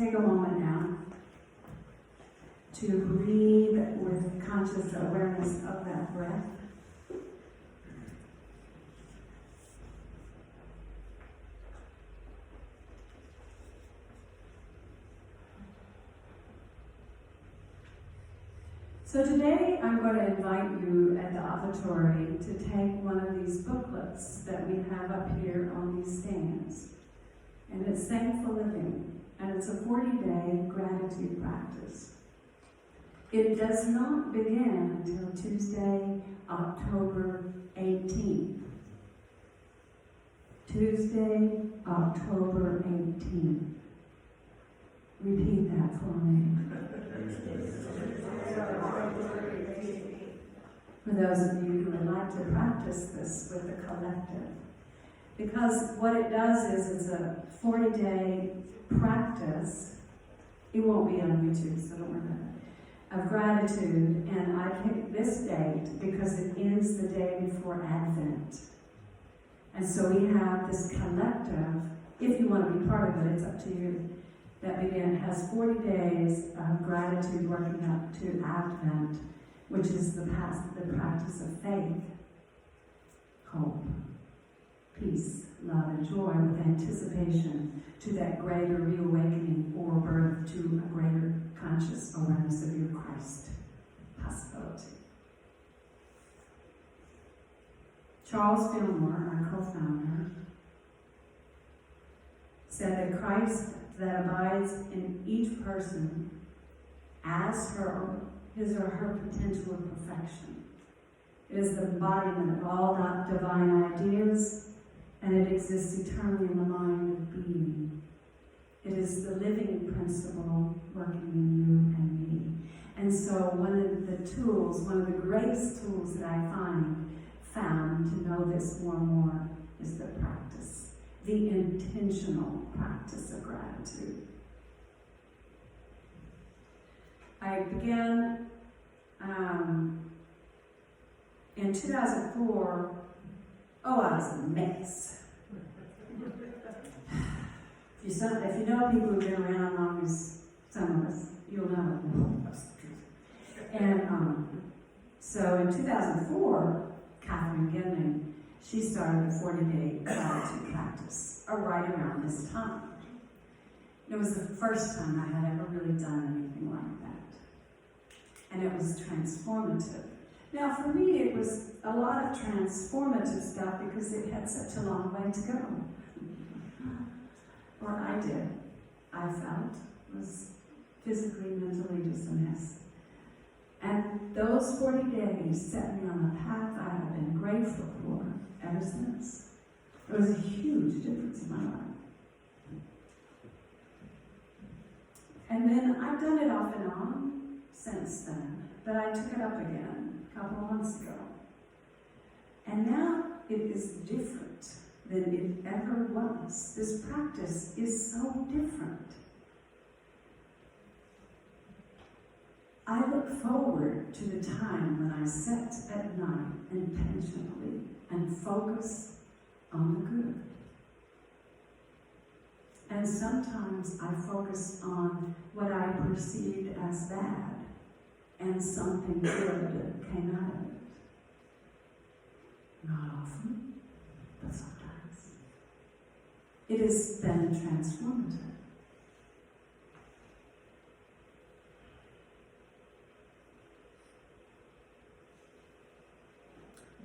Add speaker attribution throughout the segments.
Speaker 1: take a moment now to breathe with conscious awareness of that breath. So today I'm going to invite you at the offertory to take one of these booklets that we have up here on these stands. And it's Thankful Living, and it's a 40-day gratitude practice. It does not begin until Tuesday, October 18th. Tuesday, October 18th. Repeat that for me. For those of you who would like to practice this with the collective. Because what it does is it's a 40-day practice. It won't be on YouTube, so don't worry about it. Of gratitude, and I picked this date because it ends the day before Advent. And so we have this collective, if you want to be part of it, it's up to you, that has 40 days of gratitude working up to Advent, which is the practice of faith, hope, peace, love, and joy with anticipation to that greater reawakening or birth to a greater conscious awareness of your Christ possibility. Charles Fillmore, our co-founder, said that Christ that abides in each person as his or her potential of perfection. It is the embodiment of all divine ideas, and it exists eternally in the mind of being. It is the living principle working in you and me. And so one of the greatest tools that I found to know this more and more is the practice, the intentional practice of gratitude. I began in 2004. I was a mess. If you know people who've been around long as some of us, you'll know that's the truth. And so in 2004, Catherine Gilman, she started a 40-day gratitude practice right around this time. It was the first time I had ever really done anything like that. And it was transformative. Now, for me, it was a lot of transformative stuff because it had such a long way to go. Or I felt, was physically, mentally just a mess. And those 40 days set me on the path I have been grateful for ever since. It was a huge difference in my life. And then I've done it off and on since then, but I took it up again a couple of months ago. And now it is different than it ever was. This practice is so different. I look forward to the time when I sit at night intentionally and focus on the good. And sometimes I focus on what I perceived as bad, and something good came out of it. Not often, but sometimes. It has been transformative.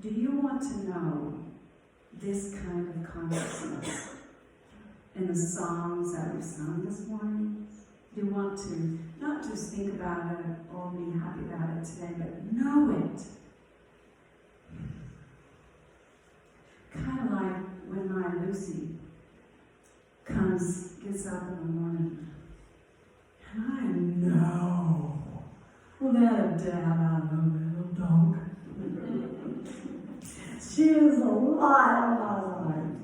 Speaker 1: Do you want to know this kind of consciousness in the songs that we've sung this morning? Do you want to not just think about it or be happy about it today, but know it? Kind of like when my Lucy gets up in the morning, and I know without a doubt I know little dog. She is a lot of my life.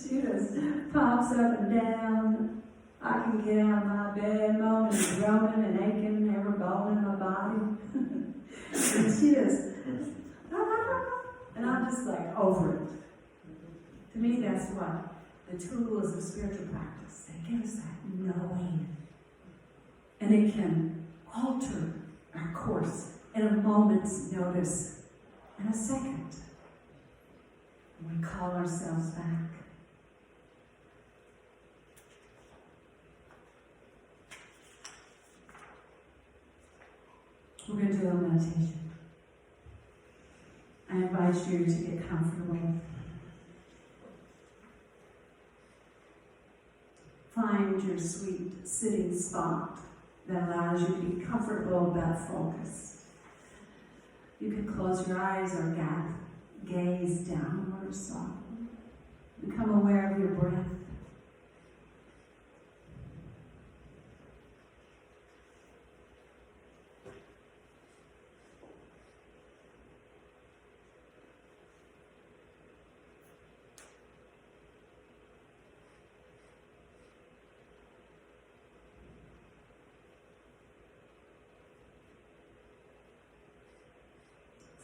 Speaker 1: She just pops up and down. I can get out of my bed, moaning and groaning and aching, every bone in my body. And she is, and I'm just like over it. To me, that's what the tools of spiritual practice. They give us that knowing. And it can alter our course in a moment's notice, in a second. And we call ourselves back. We're going to do a meditation. I invite you to get comfortable. Find your sweet sitting spot that allows you to be comfortable but focused. You can close your eyes or gaze downward softly. Become aware of your breath.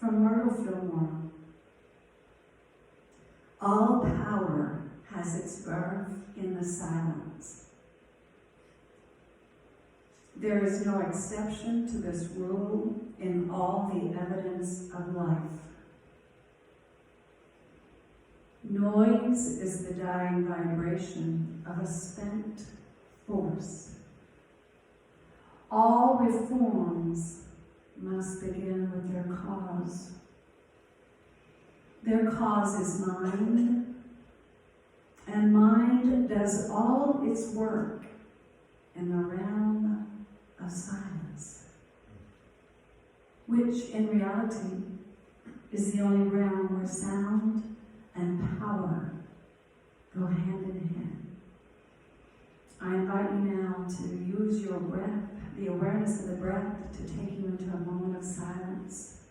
Speaker 1: From Myrtle Fillmore, all power has its birth in the silence. There is no exception to this rule in all the evidence of life. Noise is the dying vibration of a spent force. All reforms must begin with their cause. Their cause is mind, and mind does all its work in the realm of silence, which in reality is the only realm where sound and power go hand in hand. I invite you now to use your breath, the awareness of the breath, to take you into a moment of silence.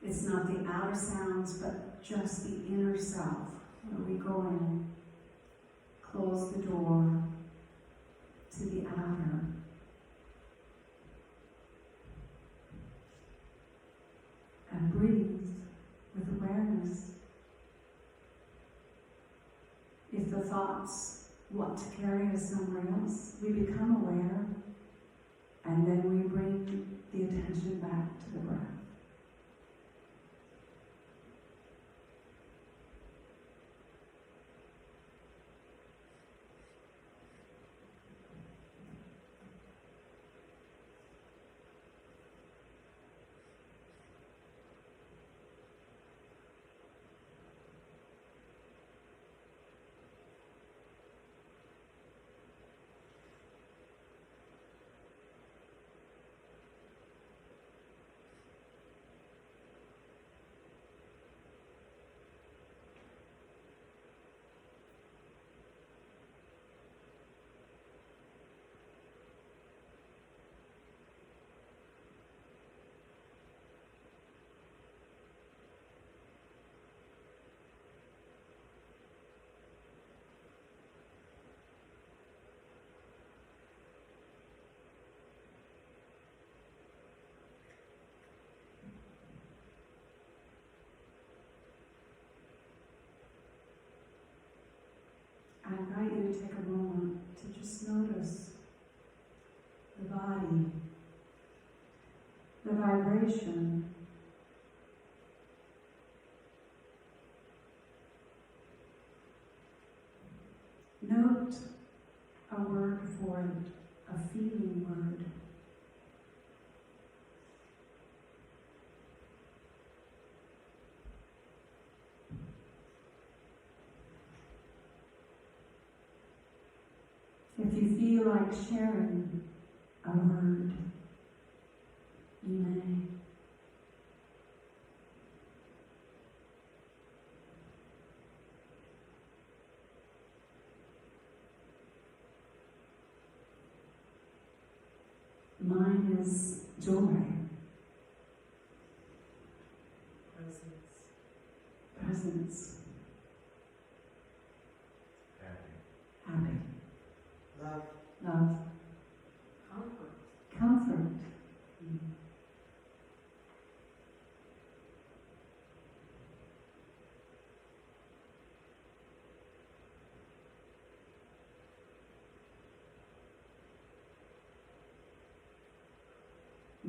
Speaker 1: It's not the outer sounds, but just the inner self, where we go in, close the door to the outer. And breathe with awareness. If the thoughts want to carry us somewhere else, we become aware, and then we bring the attention back to the breath. I invite you to take a moment to just notice the body, the vibration, note a word for it, a feeling word. If you feel like sharing a word, you may. Mine is joy. Presence. Happy. Love. Comfort.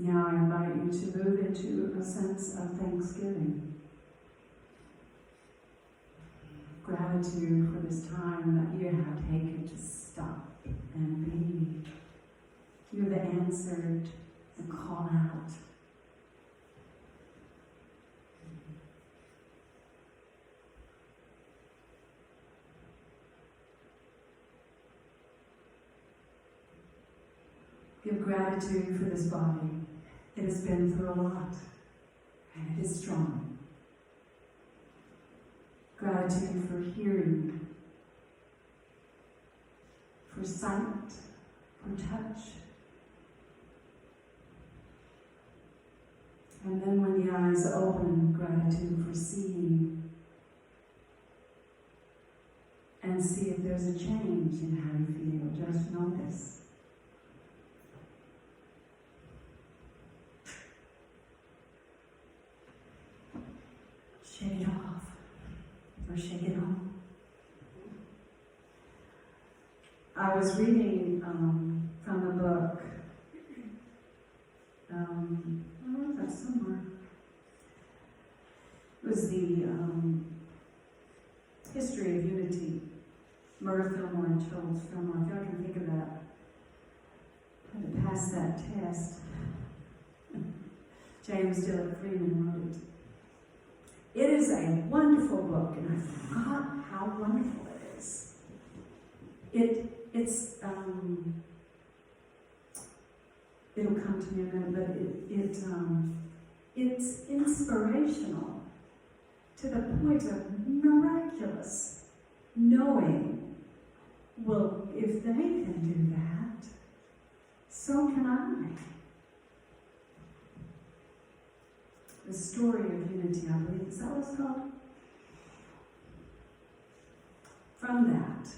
Speaker 1: Now I invite you to move into a sense of thanksgiving. Gratitude for this time that you have taken to stop and be. You have answered the call out. Give gratitude for this body. It has been through a lot, and it is strong. Gratitude for hearing, for sight, for touch. And then when the eyes open, gratitude for seeing. And see if there's a change in how you feel. Just notice. Shake it off, or shake it on. I was reading from the book, where was that somewhere? It was the History of Unity, Murder Fillmore and Charles Fillmore. If y'all can think of that, I had to pass that test. James Dillard Freeman wrote it. It is a wonderful book, and I forgot how wonderful it is. It'll come to me in a minute, but it's inspirational to the point of miraculous, knowing, well, if they can do that, so can I. The Story of Unity, I believe. Is that what it's called? From that,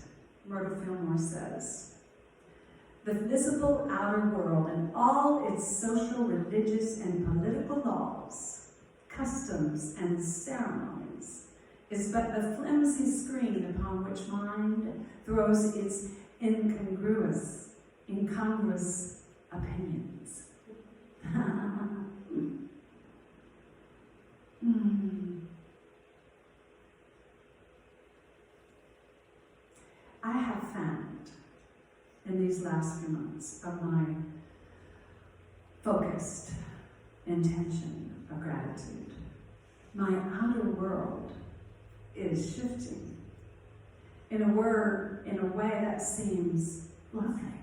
Speaker 1: Murdo Fillmore says, the visible outer world and all its social, religious, and political laws, customs, and ceremonies is but the flimsy screen upon which mind throws its incongruous opinions. I have found in these last few months of my focused intention of gratitude, my outer world is shifting in a way that seems lovely,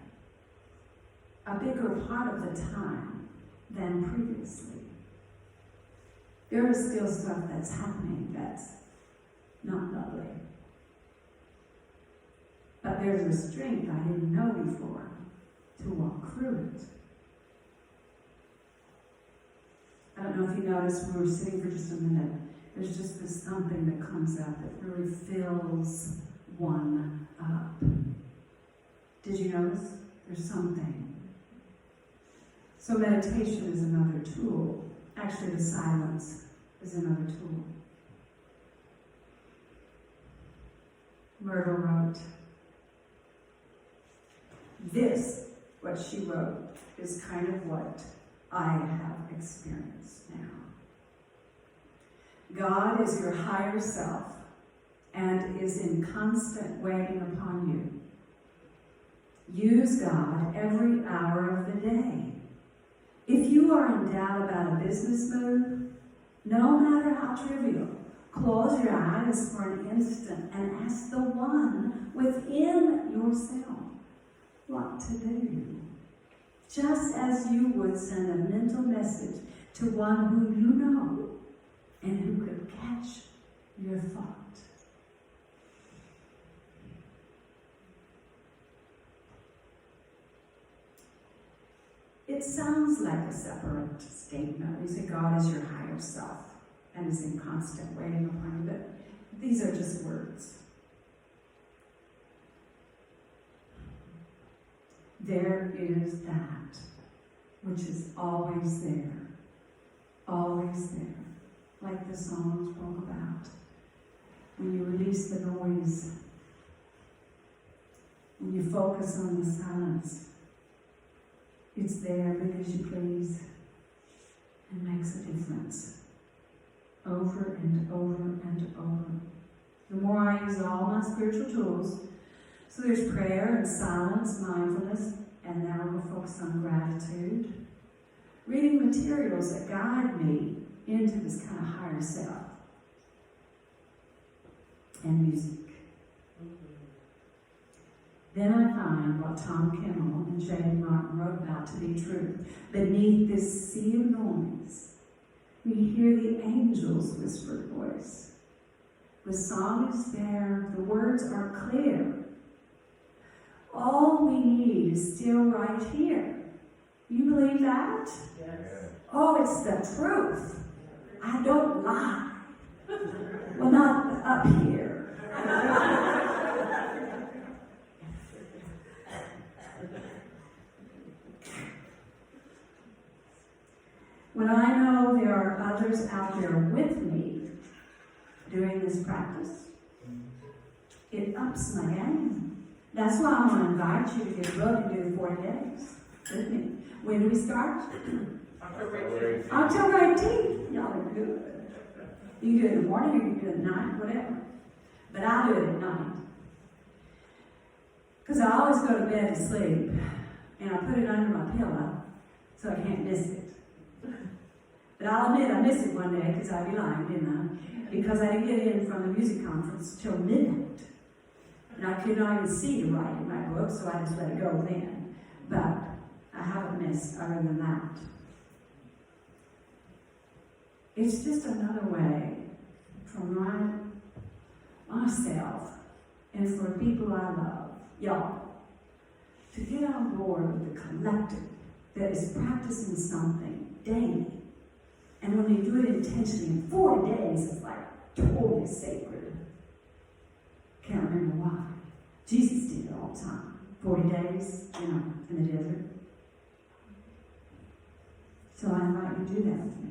Speaker 1: a bigger part of the time than previously. There is still stuff that's happening that's not lovely. But there's a strength I didn't know before to walk through it. I don't know if you noticed when we were sitting for just a minute, there's just this something that comes up that really fills one up. Did you notice? There's something. So meditation is another tool. Actually, the silence is another tool. Myrtle wrote, this, what she wrote, is kind of what I have experienced now. God is your higher self and is in constant waiting upon you. Use God every hour of the day. If you are in doubt about a business move, no matter how trivial, close your eyes for an instant and ask the one within yourself what to do. Just as you would send a mental message to one whom you know and who could catch your thought. It sounds like a separate statement. We say God is your higher self and is in constant waiting upon you, but these are just words. There is that which is always there, like the song spoke about. When you release the noise, when you focus on the silence, it's there because you please. and makes a difference. Over and over and over. The more I use all my spiritual tools, so there's prayer and silence, mindfulness, and now we'll focus on gratitude. Reading materials that guide me into this kind of higher self. And music. Then I find what Tom Kimmel and J.D. Martin wrote about to be true. Beneath this sea of noise, we hear the angel's whispered voice. The song is there, the words are clear. All we need is still right here. You believe that?
Speaker 2: Yes.
Speaker 1: Oh, it's the truth. I don't lie. Well, not up here. When I know there are others out there with me doing this practice, it ups my game. That's why I want to invite you to get a book and do the 40 days with me. When do we start?
Speaker 2: October 18th.
Speaker 1: October 18th. Y'all are good. You can do it in the morning, or you can do it at night, whatever. But I'll do it at night. Because I always go to bed to sleep, and I put it under my pillow so I can't miss it. But I'll admit I missed it one day because I'd be lying, didn't I? Because I didn't get in from the music conference till midnight. And I could not even see to write in my book, so I just let it go then. But I haven't missed other than that. It's just another way for myself and for people I love, y'all, to get on board with the collective that is practicing something daily. And when you do it intentionally in 40 days, it's like totally sacred. Can't remember why. Jesus did it all the time. 40 days, in the desert. So I invite you to do that with me.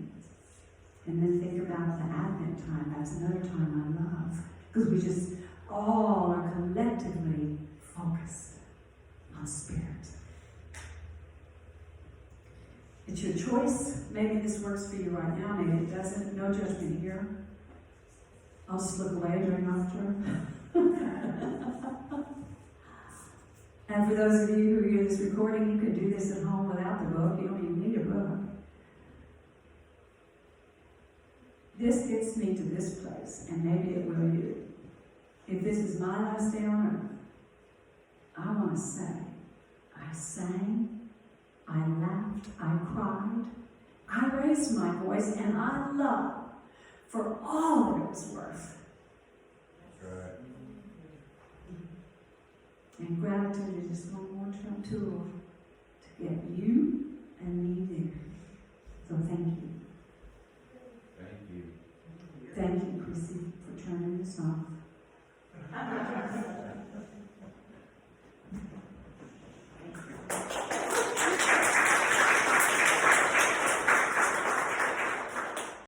Speaker 1: And then think about the Advent time. That's another time I love. Because we just all are collectively focused on spirit. It's your choice. Maybe this works for you right now. Maybe it doesn't. No judgment here. I'll just look away during after. And for those of you who hear this recording, you can do this at home without the book. You don't even need a book. This gets me to this place, and maybe it will you. If this is my last day on earth, I want to say, I sang, I laughed, I cried, I raised my voice, and I loved for all that it was worth.
Speaker 2: That's right.
Speaker 1: And gratitude is just one more tool to get you and me there. So thank you.
Speaker 2: Thank you.
Speaker 1: Thank you, Chrissy, for turning this off.